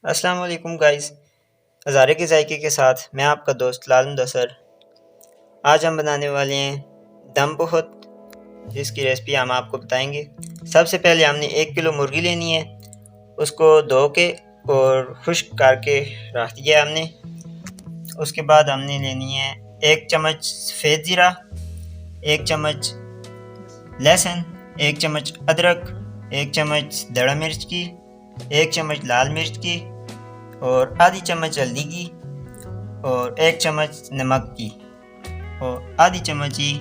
अस्सलाम वालेकुम गाइस। हज़ारे के जायके के साथ मैं आपका दोस्त लाल मुदस्सर। आज हम बनाने वाले हैं दम पोहत, जिसकी रेसिपी हम आपको बताएंगे। सबसे पहले हमने 1 किलो मुर्गी लेनी है। उसको धो के और खुश्क करके रख दिया हमने। उसके बाद हमने लेनी है 1 चम्मच सफ़ेद ज़ीरा, 1 चम्मच लहसुन, 1 चम्मच अदरक, 1 चम्मच दड़ा मिर्च की, 1 चम्मच लाल मिर्च की और आधी चम्मच हल्दी की और 1 चम्मच नमक की और आधी चम्मच ही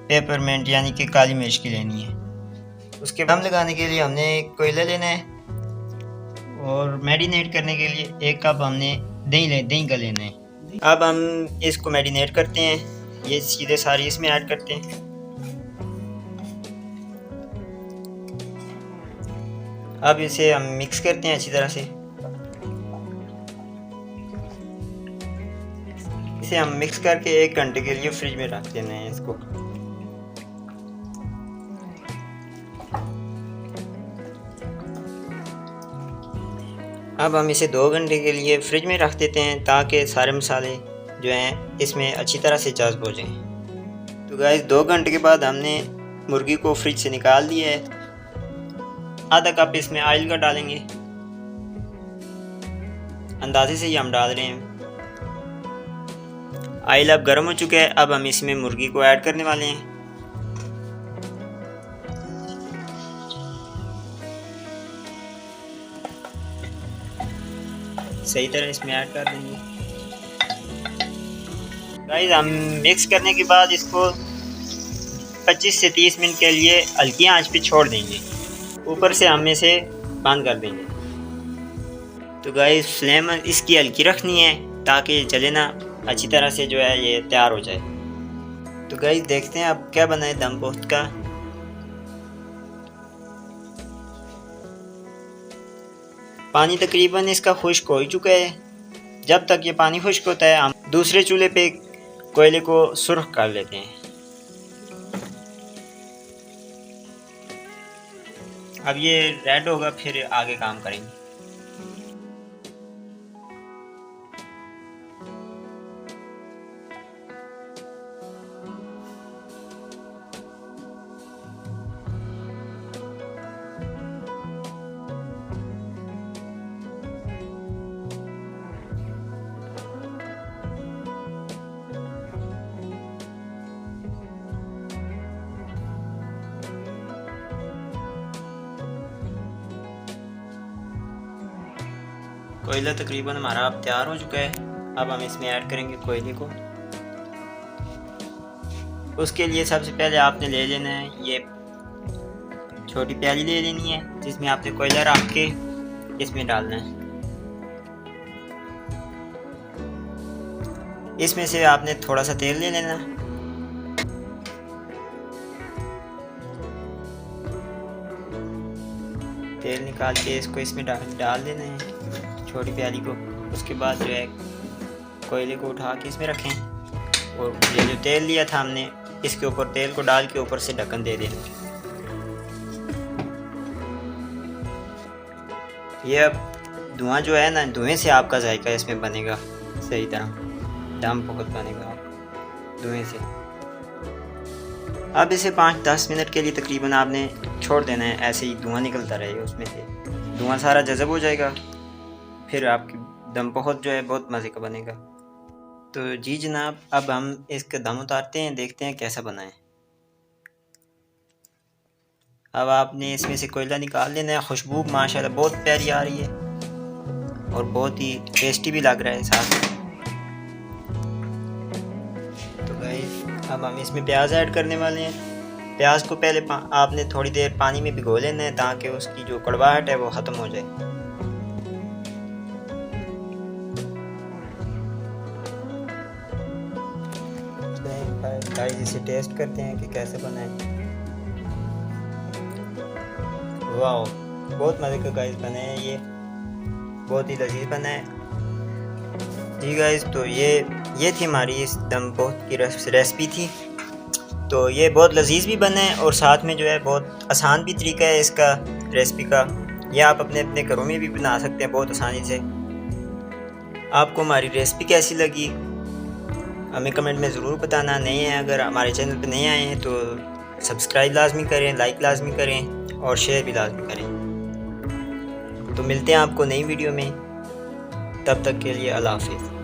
पेपरमेंट यानी कि काली मिर्च की लेनी है। उसके दम लगाने के लिए हमने कोयला लेना है और मैरिनेट करने के लिए 1 कप हमने दही का लेना है। अब हम इसको मैरिनेट करते हैं। ये सीधे सारी इसमें ऐड करते हैं। अब इसे हम मिक्स करते हैं अच्छी तरह से। इसे हम मिक्स करके 1 घंटे के लिए फ्रिज में रख देना है इसको। अब हम इसे 2 घंटे के लिए फ्रिज में रख देते हैं ताकि सारे मसाले जो हैं इसमें अच्छी तरह से जज़्ब हो जाएं। तो गाइस 2 घंटे के बाद हमने मुर्गी को फ्रिज से निकाल दिया है। आधा कप इसमें ऑयल का डालेंगे, अंदाजे से ही हम डाल रहे हैं। ऑयल अब गर्म हो चुका है। अब हम इसमें मुर्गी को ऐड करने वाले हैं। सही तरह इसमें ऐड कर देंगे। गाइस हम मिक्स करने के बाद इसको 25 से 30 मिनट के लिए हल्की आंच पे छोड़ देंगे। ऊपर से हम इसे बंद कर देंगे। तो गाइस फ्लेम इसकी हल्की रखनी है ताकि जले ना, अच्छी तरह से जो है ये तैयार हो जाए। तो गाइस देखते हैं अब क्या बना है दम पोस्त का। पानी तकरीबन इसका खुश्क हो ही चुका है। जब तक ये पानी खुश्क होता है हम दूसरे चूल्हे पे कोयले को सुर्ख कर लेते हैं। अब ये रेड होगा फिर आगे काम करेंगे। कोयला तकरीबन हमारा अब तैयार हो चुका है। अब हम इसमें ऐड करेंगे कोयले को। उसके लिए सबसे पहले आपने ले लेना है ये छोटी प्याली ले लेनी है, जिसमें आपने कोयला रख के इसमें डालना है। इसमें से आपने थोड़ा सा तेल ले लेना। तेल निकाल के इसको इसमें डाल देना है छोटी प्याली को। उसके बाद जो है कोयले को उठा के इसमें रखें और ये जो तेल लिया था हमने इसके ऊपर तेल को डाल के ऊपर से ढक्कन दे देना। ये अब धुआं जो है ना, धुएं से आपका जायका इसमें बनेगा सही तरह। दम पोहत बनेगा धुएं से। अब इसे 5-10 मिनट के लिए तकरीबन आपने छोड़ देना है। ऐसे ही धुआं निकलता रहे, उसमें से धुआं सारा जज़ब हो जाएगा। फिर आपकी दम पोहत जो है बहुत मज़े का बनेगा। तो जी जनाब, अब हम इसका दम उतारते हैं, देखते हैं कैसा बना है। अब आपने इसमें से कोयला निकाल लेना है। खुशबू माशाल्लाह बहुत प्यारी आ रही है और बहुत ही टेस्टी भी लग रहा है साथ। तो गाइस अब हम इसमें प्याज ऐड करने वाले हैं। प्याज को पहले आपने थोड़ी देर पानी में भिगो लेना है ताकि उसकी जो कड़वाहट है वो ख़त्म हो जाए। गाइस इसे टेस्ट करते हैं कि कैसे बना है। वाह, बहुत मज़े का गाइस बना है, ये बहुत ही लजीज बना है। जी गाइस, तो ये थी हमारी इस दम पोहत की रेसिपी थी। तो ये बहुत लजीज भी बना है और साथ में जो है बहुत आसान भी तरीका है इसका रेसिपी का। या आप अपने अपने घरों में भी बना सकते हैं बहुत आसानी से। आपको हमारी रेसिपी कैसी लगी हमें कमेंट में ज़रूर बताना। नए हैं अगर हमारे चैनल पर नए आए हैं तो सब्सक्राइब लाजमी करें, लाइक लाजमी करें और शेयर भी लाजमी करें। तो मिलते हैं आपको नई वीडियो में, तब तक के लिए अल्लाह हाफिज़।